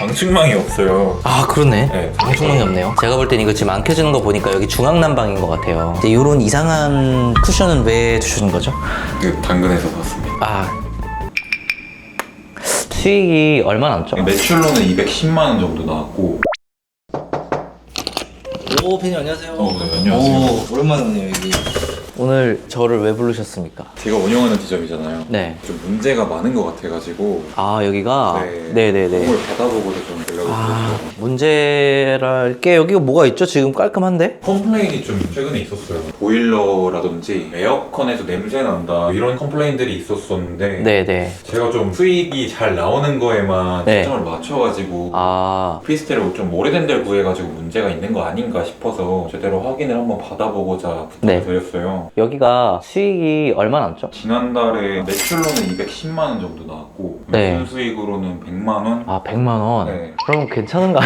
방충망이 없어요. 아 그렇네. 네. 방충망이 없네요. 제가 볼 땐 이거 지금 안 켜지는 거 보니까 여기 중앙난방인 것 같아요. 이제 이런 이상한 쿠션은 왜 두시는 거죠? 그 당근에서 샀습니다. 아 수익이 얼마 남죠? 매출로는 210만 원 정도 나왔고. 오 피디님 안녕하세요. 네, 안녕하세요. 오 오랜만이네요 여기. 오늘 저를 왜 부르셨습니까? 제가 운영하는 지점이잖아요. 네. 좀 문제가 많은 것 같아가지고 아 여기가 네. 네네네. 그걸 받아보고도 좀 연락을 드렸어요. 문제랄 게 여기가 뭐가 있죠? 지금 깔끔한데? 컴플레인이 좀 최근에 있었어요. 보일러라든지 에어컨에서 냄새 난다 이런 컴플레인들이 있었었는데 네네. 제가 좀 수익이 잘 나오는 거에만 네. 초점을 맞춰가지고 아 오피스텔을 좀 오래된 데를 구해가지고 문제가 있는 거 아닌가 싶어서 제대로 확인을 한번 받아보고자 네. 부탁드렸어요. 여기가 수익이 얼마 남죠? 지난달에 매출로는 210만 원 정도 나왔고 네. 순수익으로는 100만 원? 아 100만 원? 네. 그럼 괜찮은가?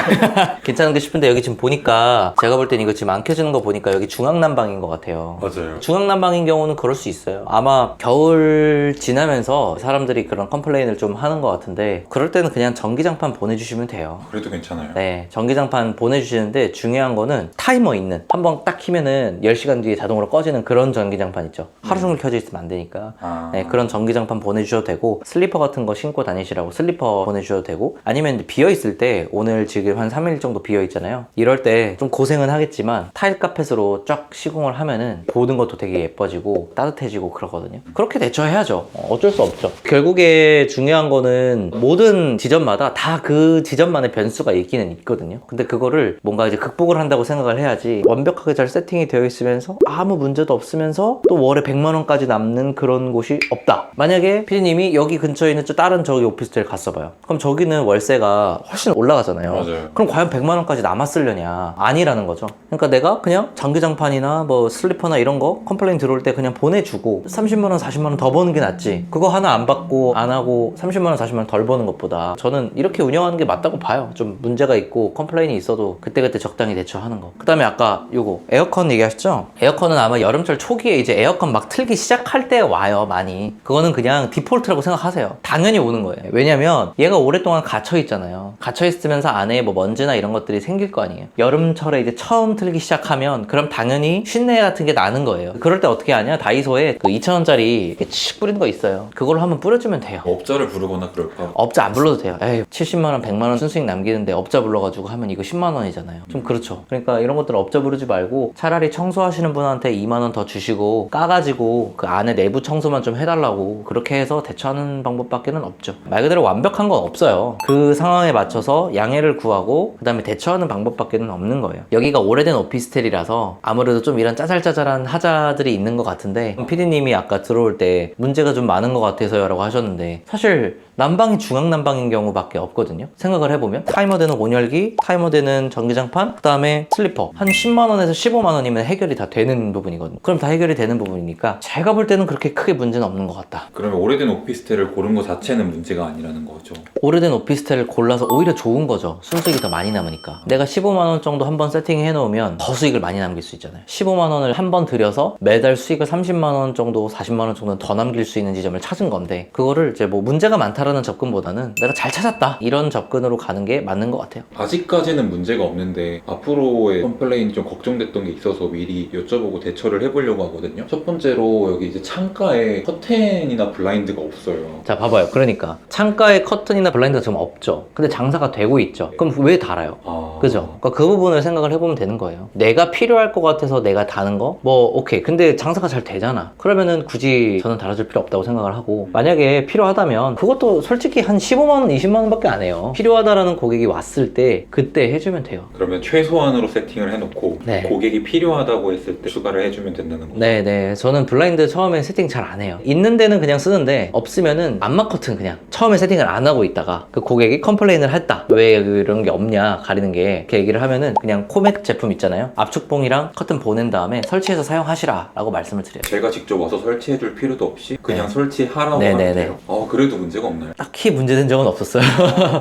괜찮은가 싶은데 여기 지금 보니까 제가 볼 땐 이거 지금 안 켜지는 거 보니까 여기 중앙난방인 것 같아요. 맞아요. 중앙난방인 경우는 그럴 수 있어요. 아마 겨울 지나면서 사람들이 그런 컴플레인을 좀 하는 것 같은데 그럴 때는 그냥 전기장판 보내주시면 돼요. 그래도 괜찮아요. 네, 전기장판 보내주시는데 중요한 거는 타이머 있는 한번 딱 키면은 10시간 뒤에 자동으로 꺼지는 그런 전기장판 있죠. 하루 종일 켜져 있으면 안 되니까 아... 네, 그런 전기장판 보내주셔도 되고 슬리퍼 같은 거 신고 다니시라고 슬리퍼 보내주셔도 되고 아니면 비어있을 때 오늘 지금 한 3일 정도 비어있잖아요. 이럴 때 좀 고생은 하겠지만 타일 카펫으로 쫙 시공을 하면은 보는 것도 되게 예뻐지고 따뜻해지고 그러거든요. 그렇게 대처해야죠. 어쩔 수 없죠. 결국에 중요한 거는 모든 지점마다 다 그 지점만의 변수가 있기는 있거든요. 근데 그거를 뭔가 이제 극복을 한다고 생각을 해야지 완벽하게 잘 세팅이 되어 있으면서 아무 문제도 없으면서 또 월에 100만 원까지 남는 그런 곳이 없다. 만약에 피디님이 여기 근처에 있는 다른 저기 오피스텔 갔어봐요. 그럼 저기는 월세가 훨씬 올라가잖아요. 맞아요. 그럼 과연 100만 원까지 남았으려냐? 아니라는 거죠. 그러니까 내가 그냥 전기장판이나 뭐 슬리퍼나 이런 거 컴플레인 들어올 때 그냥 보내주고 30만 원, 40만 원 더 버는 게 낫지. 그거 하나 안 받고 안 하고 30만 원, 40만 원 덜 버는 것보다 저는 이렇게 운영하는 게 맞다고 봐요. 좀 문제가 있고 컴플레인이 있어도 그때그때 적당히 대처하는 거. 그 다음에 아까 요거 에어컨 얘기하셨죠? 에어컨은 아마 여름철 초기에 이제 에어컨 막 틀기 시작할 때 와요, 많이. 그거는 그냥 디폴트라고 생각하세요. 당연히 오는 거예요. 왜냐면 얘가 오랫동안 갇혀 있잖아요. 갇혀 있으면서 안에 뭐 먼지나 이런 것들이 생길 거 아니에요. 여름철에 이제 처음 틀기 시작하면 그럼 당연히 신내 같은 게 나는 거예요. 그럴 때 어떻게 하냐? 다이소에 그 2,000원짜리 이렇게 칙 뿌리는 거 있어요. 그걸로 한번 뿌려주면 돼요. 업자를 부르거나 그럴까? 업자 안 불러도 돼요. 에이, 70만 원, 100만 원 순수익 남기는데 업자 불러가지고 하면 이거 10만 원이잖아요. 좀 그렇죠. 그러니까 이런 것들은 업자 부르지 말고 차라리 청소하시는 분한테 2만 원 더 주시고 까가지고 그 안에 내부 청소만 좀 해달라고 그렇게 해서 대처하는 방법밖에는 없죠. 말 그대로 완벽한 건 없어요. 그 상황에 맞춰서 양해를 구하고 그 다음에 대처하는 방법밖에는 없는 거예요. 여기가 오래된 오피스텔이라서 아무래도 좀 이런 짜잘짜잘한 하자들이 있는 것 같은데 피디님이 아까 들어올 때 문제가 좀 많은 것 같아서요 라고 하셨는데 사실 난방이 중앙난방인 경우밖에 없거든요. 생각을 해보면 타이머 되는 온열기, 타이머 되는 전기장판, 그 다음에 슬리퍼 한 10만 원에서 15만 원이면 해결이 다 되는 부분이거든요. 그럼 다 해결이 되는 부분이니까 제가 볼 때는 그렇게 크게 문제는 없는 것 같다. 그러면 오래된 오피스텔을 고른 것 자체는 문제가 아니라는 거죠. 오래된 오피스텔을 골라서 오히려 좋은 거죠. 순수익이 더 많이 남으니까. 내가 15만 원 정도 한번 세팅해 놓으면 더 수익을 많이 남길 수 있잖아요. 15만 원을 한 번 들여서 매달 수익을 30만 원 정도, 40만 원 정도는 더 남길 수 있는 지점을 찾은 건데 그거를 이제 뭐 문제가 많다라는 접근보다는 내가 잘 찾았다 이런 접근으로 가는 게 맞는 것 같아요. 아직까지는 문제가 없는데 앞으로의 컴플레인이 좀 걱정됐던 게 있어서 미리 여쭤보고 대처를 해보려고 하거든요. 첫 번째로 여기 이제 창가에 커튼이나 블라인드가 없어요. 자 봐봐요. 그러니까 창가에 커튼이나 블라인드가 지금 없죠. 근데 장사가 되고 있죠. 그럼 왜 달아요? 그죠? 그러니까 그 부분을 생각을 해보면 되는 거예요. 내가 필요할 것 같아서 내가 다는 거? 뭐 오케이. 근데 장사가 잘 되잖아. 그러면은 굳이 저는 달아줄 필요 없다고 생각을 하고 만약에 필요하다면 그것도 솔직히 한 15만 원, 20만 원밖에 안 해요. 필요하다라는 고객이 왔을 때 그때 해주면 돼요. 그러면 최소한으로 세팅을 해놓고 네. 고객이 필요하다고 했을 때 추가를 해주면 된다는 거죠? 네네. 저는 블라인드 처음에 세팅 잘 안 해요. 있는 데는 그냥 쓰는데 없으면은 안마 커튼 그냥 처음에 세팅을 안 하고 있다가 그 고객이 컴플레인을 했다. 왜 이런 게 없냐 가리는 게 간단하게 이렇게 얘기를 하면은 그냥 코멧 제품 있잖아요. 압축봉이랑 커튼 보낸 다음에 설치해서 사용하시라 라고 말씀을 드려요. 제가 직접 와서 설치해줄 필요도 없이 그냥 네. 설치하라고 네네네. 하면 돼요. 그래도 문제가 없나요? 딱히 문제된 적은 없었어요.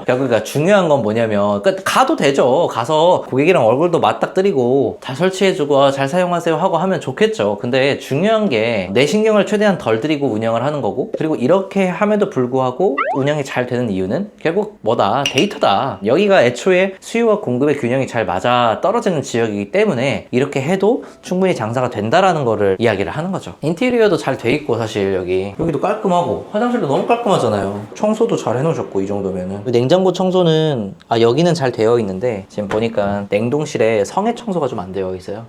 그러니까 중요한 건 뭐냐면 가도 되죠. 가서 고객이랑 얼굴도 맞닥뜨리고 잘 설치해주고 잘 사용하세요 하고 하면 좋겠죠. 근데 중요한 게 내 신경을 최대한 덜 들이고 운영을 하는 거고, 그리고 이렇게 함에도 불구하고 운영이 잘 되는 이유는 결국 뭐다? 데이터다. 여기가 애초에 수요와 공급의 균형이 잘 맞아 떨어지는 지역이기 때문에 이렇게 해도 충분히 장사가 된다라는 거를 이야기를 하는 거죠. 인테리어도 잘 돼 있고, 사실 여기도 깔끔하고 화장실도 너무 깔끔하잖아요. 청소도 잘 해놓으셨고, 이 정도면은. 냉장고 청소는 여기는 잘 되어 있는데 지금 보니까 냉동실에 성해 청소가 좀 안 되어 있어요.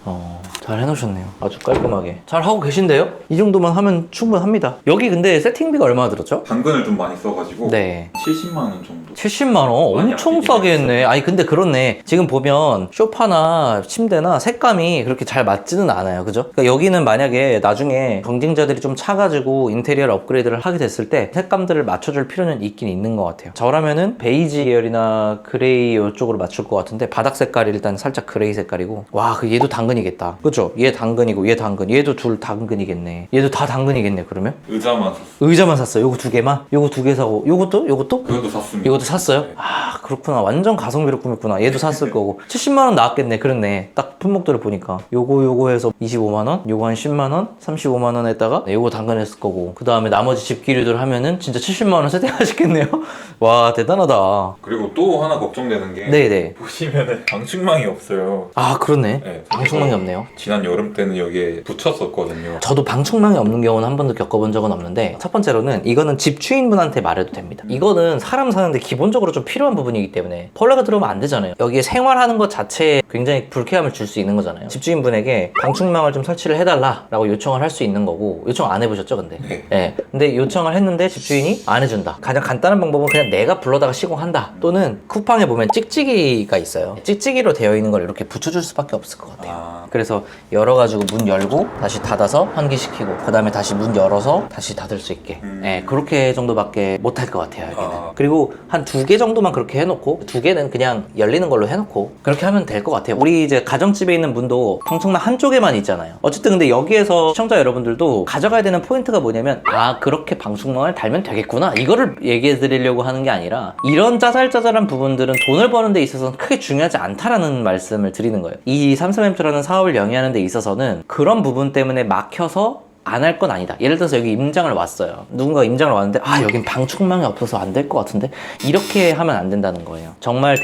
잘 해놓으셨네요. 아주 깔끔하게 잘 하고 계신데요? 이 정도만 하면 충분합니다. 여기 근데 세팅비가 얼마나 들었죠? 당근을 좀 많이 써가지고 네, 70만 원 정도. 70만원? 많이 엄청 아끼긴 싸게 했네. 아니 근데 그렇네. 지금 보면 소파나 침대나 색감이 그렇게 잘 맞지는 않아요. 그죠? 그러니까 여기는 만약에 나중에 경쟁자들이 좀 차가지고 인테리어를 업그레이드를 하게 됐을 때 색감들을 맞춰줄 필요는 있긴 있는 것 같아요. 저라면은 베이지 계열이나 그레이 이쪽으로 맞출 것 같은데, 바닥 색깔이 일단 살짝 그레이 색깔이고, 와, 얘도 당근이겠다. 그죠? 얘 당근이고 얘 당근. 얘도 둘 당근이겠네. 얘도 다 당근이겠네. 그러면 의자만 샀어요. 의자만 샀어요. 요거 두 개만? 요거 두 개 사고 요것도? 그것도 샀습니다. 이것도 샀어요? 네. 아, 그렇구나. 완전 가성비로 꾸몄구나. 얘도 샀을 거고. 70만원 나왔겠네. 그렇네. 딱 품목들을 보니까. 요거 해서 25만원? 요거 한 10만원? 35만원 했다가 요거 당근했을 거고. 그 다음에 나머지 집기류들 하면은 진짜 70만원 세팅하셨겠네요. 와, 대단하다. 그리고 또 하나 걱정되는 게 네네. 보시면은 방충망이 없어요. 아, 그렇네. 네, 방충망이 없네요. 지난 여름 때는 여기에 붙였었거든요. 저도 방충망이 없는 경우는 한 번도 겪어본 적은 없는데, 첫 번째로는 이거는 집주인분한테 말해도 됩니다. 이거는 사람 사는데 기본적으로 좀 필요한 부분이기 때문에 벌레가 들어오면 안 되잖아요. 여기에 생활하는 것 자체에 굉장히 불쾌함을 줄 수 있는 거잖아요. 집주인분에게 방충망을 좀 설치를 해달라라고 요청을 할 수 있는 거고. 요청 안 해보셨죠, 근데? 네. 네. 근데 요청을 했는데 집주인이 안 해준다. 가장 간단한 방법은 그냥 내가 불러다가 시공한다. 또는 쿠팡에 보면 찍찍이가 있어요. 찍찍이로 되어 있는 걸 이렇게 붙여줄 수밖에 없을 것 같아요. 그래서 열어가지고 문 열고 다시 닫아서 환기시키고, 그 다음에 다시 문 열어서 다시 닫을 수 있게. 네, 그렇게 정도밖에 못할 것 같아요, 여기는. 그리고 한 2개 정도만 그렇게 해놓고, 2개는 그냥 열리는 걸로 해놓고 그렇게 하면 될 것 같아요. 우리 이제 가정집에 있는 문도 방충망 한쪽에만 있잖아요. 어쨌든 근데 여기에서 시청자 여러분들도 가져가야 되는 포인트가 뭐냐면, 그렇게 방충망을 달면 되겠구나, 이거를 얘기해 드리려고 하는 게 아니라, 이런 짜잘짜잘한 부분들은 돈을 버는 데 있어서는 크게 중요하지 않다라는 말씀을 드리는 거예요. 이 삼삼엠투라는 사업을 영위하는 데 있어서는 그런 부분 때문에 막혀서 안 할 건 아니다. 예를 들어서 여기 임장을 왔어요. 누군가 임장을 왔는데 여긴 방충망이 없어서 안 될 것 같은데, 이렇게 하면 안 된다는 거예요. 정말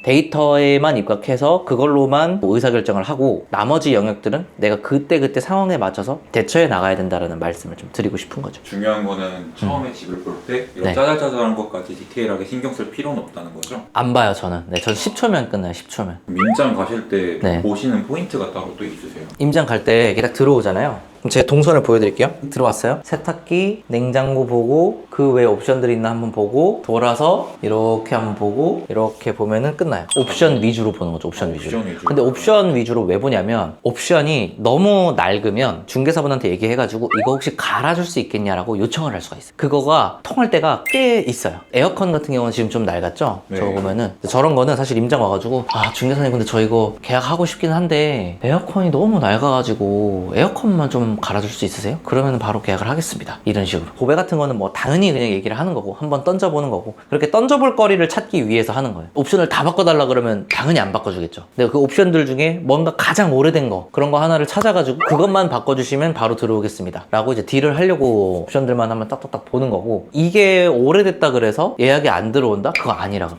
데이터에만 입각해서 그걸로만 의사결정을 하고, 나머지 영역들은 내가 그때 상황에 맞춰서 대처해 나가야 된다는 말씀을 좀 드리고 싶은 거죠. 중요한 거는 처음에 집을 볼 때 이런 네. 짜잘짜잘한 것까지 디테일하게 신경 쓸 필요는 없다는 거죠. 안 봐요, 저는. 네, 전 10초면 끝나요. 10초면. 민장 가실 때 네. 보시는 포인트가 따로 또 있으세요? 임장 갈 때 이렇게 딱 들어오잖아요. 그럼 제 동선을 보여드릴게요. 들어왔어요. 세탁기, 냉장고 보고, 그 외에 옵션들이 있나 한번 보고, 돌아서 이렇게 한번 보고, 이렇게 보면은 끝나요. 옵션 위주로 보는 거죠. 옵션 위주로. 옵션 위주로. 근데 옵션 위주로 왜 보냐면, 옵션이 너무 낡으면 중개사분한테 얘기해가지고 이거 혹시 갈아줄 수 있겠냐라고 요청을 할 수가 있어요. 그거가 통할 때가 꽤 있어요. 에어컨 같은 경우는 지금 좀 낡았죠? 네. 저거 보면은. 저런 거는 사실 임장 와가지고, 중개사님 근데 저 이거 계약하고 싶긴 한데 에어컨이 너무 낡아가지고 에어컨만 좀 갈아줄 수 있으세요? 그러면 바로 계약을 하겠습니다. 이런 식으로. 고배 같은 거는 뭐 당연히 그냥 얘기를 하는 거고, 한번 던져보는 거고, 그렇게 던져볼 거리를 찾기 위해서 하는 거예요. 옵션을 다 바꿔달라 그러면 당연히 안 바꿔주겠죠. 근데 그 옵션들 중에 뭔가 가장 오래된 거, 그런 거 하나를 찾아가지고 그것만 바꿔주시면 바로 들어오겠습니다 라고 이제 딜을 하려고 옵션들만 한번 딱딱딱 보는 거고, 이게 오래됐다 그래서 예약이 안 들어온다? 그거 아니라고요.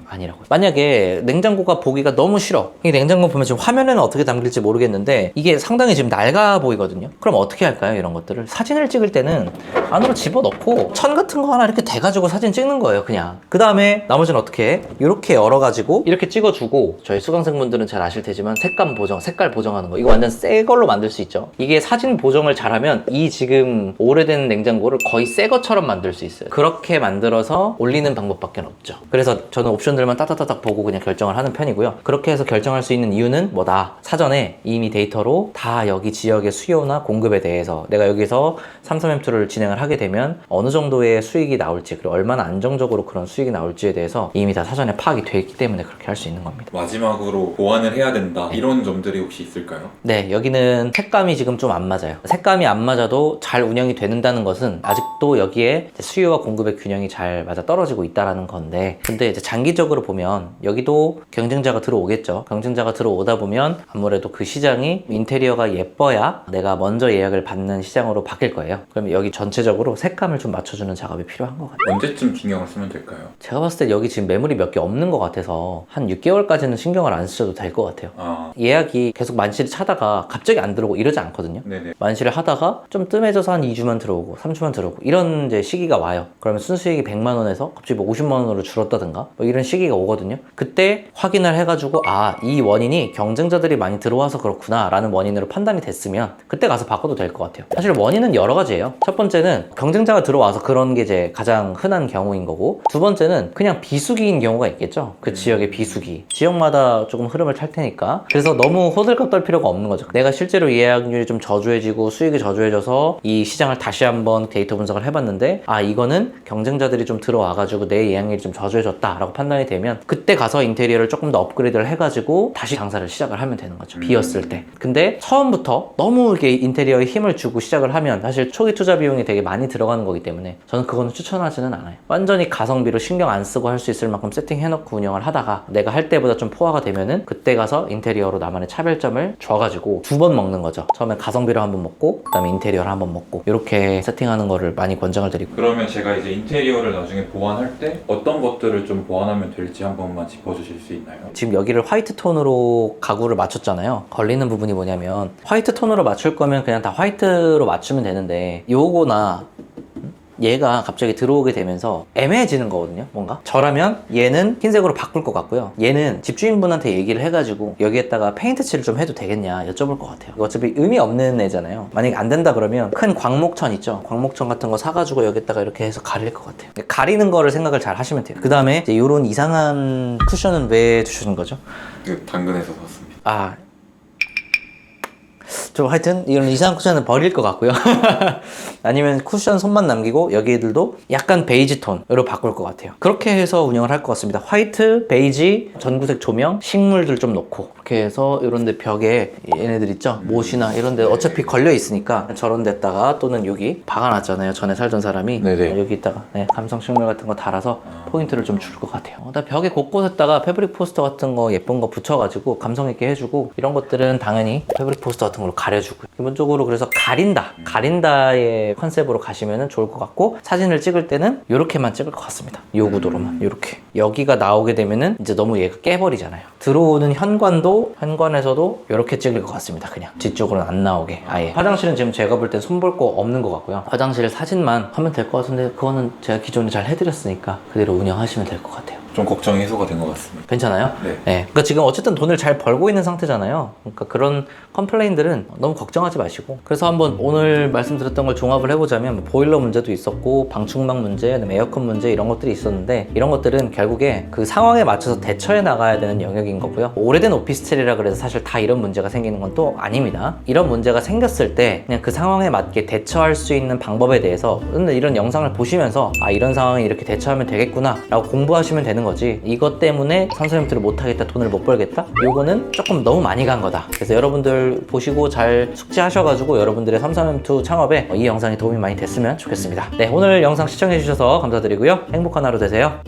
만약에 냉장고가 보기가 너무 싫어. 이 냉장고 보면 지금 화면에는 어떻게 담길지 모르겠는데 이게 상당히 지금 낡아 보이거든요. 그럼 어떻게 할까요? 이런 것들을 사진을 찍을 때는 안으로 집어넣고 천 같은 거 하나 이렇게 대가지고 사진 찍는 거예요, 그냥. 그 다음에 나머지는 어떻게 해? 이렇게 열어가지고 이렇게 찍어주고, 저희 수강생분들은 잘 아실 테지만 색감 보정, 색깔 보정하는 거, 이거 완전 새 걸로 만들 수 있죠. 이게 사진 보정을 잘하면 이 지금 오래된 냉장고를 거의 새 것처럼 만들 수 있어요. 그렇게 만들어서 올리는 방법밖에 없죠. 그래서 저는 옵션들만 따닥따닥 보고 그냥 결정을 하는 편이고요. 그렇게 해서 결정할 수 있는 이유는 뭐다? 사전에 이미 데이터로 다 여기 지역의 수요나 공급에 대해 대해서 내가 여기서 33M2를 진행을 하게 되면 어느 정도의 수익이 나올지 그리고 얼마나 안정적으로 그런 수익이 나올지에 대해서 이미 다 사전에 파악이 되어 있기 때문에 그렇게 할 수 있는 겁니다. 마지막으로 보완을 해야 된다 이런 점들이 혹시 있을까요? 네, 여기는 색감이 지금 좀 안 맞아요. 색감이 안 맞아도 잘 운영이 되는다는 것은 아직도 여기에 수요와 공급의 균형이 잘 맞아 떨어지고 있다는 건데, 근데 이제 장기적으로 보면 여기도 경쟁자가 들어오겠죠. 경쟁자가 들어오다 보면 아무래도 그 시장이 인테리어가 예뻐야 내가 먼저 예약을 받는 시장으로 바뀔 거예요. 그러면 여기 전체적으로 색감을 좀 맞춰주는 작업이 필요한 것 같아요. 언제쯤 신경을 쓰면 될까요? 제가 봤을 때 여기 지금 매물이 몇 개 없는 것 같아서 한 6개월까지는 신경을 안 쓰셔도 될 것 같아요. 예약이 계속 만실을 차다가 갑자기 안 들어오고 이러지 않거든요. 네네. 만실을 하다가 좀 뜸해져서 한 2주만 들어오고 3주만 들어오고 이런 이제 시기가 와요. 그러면 순수익이 100만 원에서 갑자기 뭐 50만 원으로 줄었다든가 뭐 이런 시기가 오거든요. 그때 확인을 해가지고 이 원인이 경쟁자들이 많이 들어와서 그렇구나 라는 원인으로 판단이 됐으면 그때 가서 바꿔도 될 것 같아요. 사실 원인은 여러 가지예요. 첫 번째는 경쟁자가 들어와서 그런 게 이제 가장 흔한 경우인 거고, 두 번째는 그냥 비수기인 경우가 있겠죠. 그 지역의 비수기. 지역마다 조금 흐름을 탈 테니까. 그래서 너무 호들갑 떨 필요가 없는 거죠. 내가 실제로 예약률이 좀 저조해지고 수익이 저조해져서 이 시장을 다시 한번 데이터 분석을 해봤는데 이거는 경쟁자들이 좀 들어와가지고 내 예약률이 좀 저조해졌다 라고 판단이 되면 그때 가서 인테리어를 조금 더 업그레이드를 해가지고 다시 장사를 시작을 하면 되는 거죠. 비었을 때. 근데 처음부터 너무 이렇게 인테리어에 힘을 주고 시작을 하면 사실 초기 투자 비용이 되게 많이 들어가는 거기 때문에 저는 그거는 추천하지는 않아요. 완전히 가성비로 신경 안 쓰고 할 수 있을 만큼 세팅해놓고 운영을 하다가 내가 할 때보다 좀 포화가 되면은 그때 가서 인테리어로 나만의 차별점을 줘가지고 2번 먹는 거죠. 처음에 가성비로 한번 먹고 그 다음에 인테리어를 한번 먹고 이렇게 세팅하는 거를 많이 권장을 드리고. 그러면 제가 이제 인테리어를 나중에 보완할 때 어떤 것들을 좀 보완하면 될지 한 번만 짚어주실 수 있나요? 지금 여기를 화이트 톤으로 가구를 맞췄잖아요. 걸리는 부분이 뭐냐면 화이트 톤으로 맞출 거면 그냥 다 화이트로 맞추면 되는데 요거나 얘가 갑자기 들어오게 되면서 애매해지는 거거든요. 뭔가 저라면 얘는 흰색으로 바꿀 것 같고요, 얘는 집주인분한테 얘기를 해가지고 여기에다가 페인트 칠을 좀 해도 되겠냐 여쭤볼 것 같아요. 어차피 의미 없는 애잖아요. 만약에 안 된다 그러면 큰 광목천 있죠, 광목천 같은 거 사가지고 여기에다가 이렇게 해서 가릴 것 같아요. 가리는 거를 생각을 잘 하시면 돼요. 그 다음에 이제 이런 이상한 쿠션은 왜 두시는 거죠? 당근에서 샀습니다. 좀 하여튼 이런 이상한 쿠션은 버릴 것 같고요. 아니면 쿠션 손만 남기고 여기들도 약간 베이지 톤으로 바꿀 것 같아요. 그렇게 해서 운영을 할 것 같습니다. 화이트, 베이지, 전구색 조명, 식물들 좀 넣고 이렇게 해서 이런 데 벽에 얘네들 있죠? 못이나 이런 데 어차피 걸려 있으니까 저런 데다가 또는 여기 박아놨잖아요. 전에 살던 사람이. 네네. 여기다가 감성 식물 같은 거 달아서 포인트를 좀 줄 것 같아요. 나 벽에 곳곳에다가 패브릭 포스터 같은 거 예쁜 거 붙여가지고 감성 있게 해주고, 이런 것들은 당연히 패브릭 포스터 같은 걸로 가려주고, 기본적으로 그래서 가린다의 컨셉으로 가시면 좋을 것 같고, 사진을 찍을 때는 이렇게만 찍을 것 같습니다. 요 구도로만 이렇게. 여기가 나오게 되면은 이제 너무 얘가 깨버리잖아요. 들어오는 현관에서도 이렇게 찍을 것 같습니다. 그냥 뒤쪽으로는 안 나오게 아예. 화장실은 지금 제가 볼 땐 손볼 거 없는 것 같고요. 화장실 사진만 하면 될 것 같은데 그거는 제가 기존에 잘 해드렸으니까 그대로 운영하시면 될 것 같아요. 좀 걱정이 해소가 된 것 같습니다. 괜찮아요? 네. 그러니까 지금 어쨌든 돈을 잘 벌고 있는 상태잖아요. 그러니까 그런 컴플레인들은 너무 걱정하지 마시고, 그래서 한번 오늘 말씀드렸던 걸 종합을 해보자면 뭐 보일러 문제도 있었고 방충망 문제, 그다음에 에어컨 문제 이런 것들이 있었는데, 이런 것들은 결국에 그 상황에 맞춰서 대처해 나가야 되는 영역인 거고요. 오래된 오피스텔이라 그래서 사실 다 이런 문제가 생기는 건 또 아닙니다. 이런 문제가 생겼을 때 그냥 그 상황에 맞게 대처할 수 있는 방법에 대해서 이런 영상을 보시면서 이런 상황에 이렇게 대처하면 되겠구나 라고 공부하시면 되는 거지, 이것 때문에 선생님들을 못하겠다, 돈을 못 벌겠다? 요거는 조금 너무 많이 간 거다. 그래서 여러분들 보시고 잘 숙지하셔가지고 여러분들의 33M2 창업에 이 영상이 도움이 많이 됐으면 좋겠습니다. 오늘 영상 시청해주셔서 감사드리고요. 행복한 하루 되세요.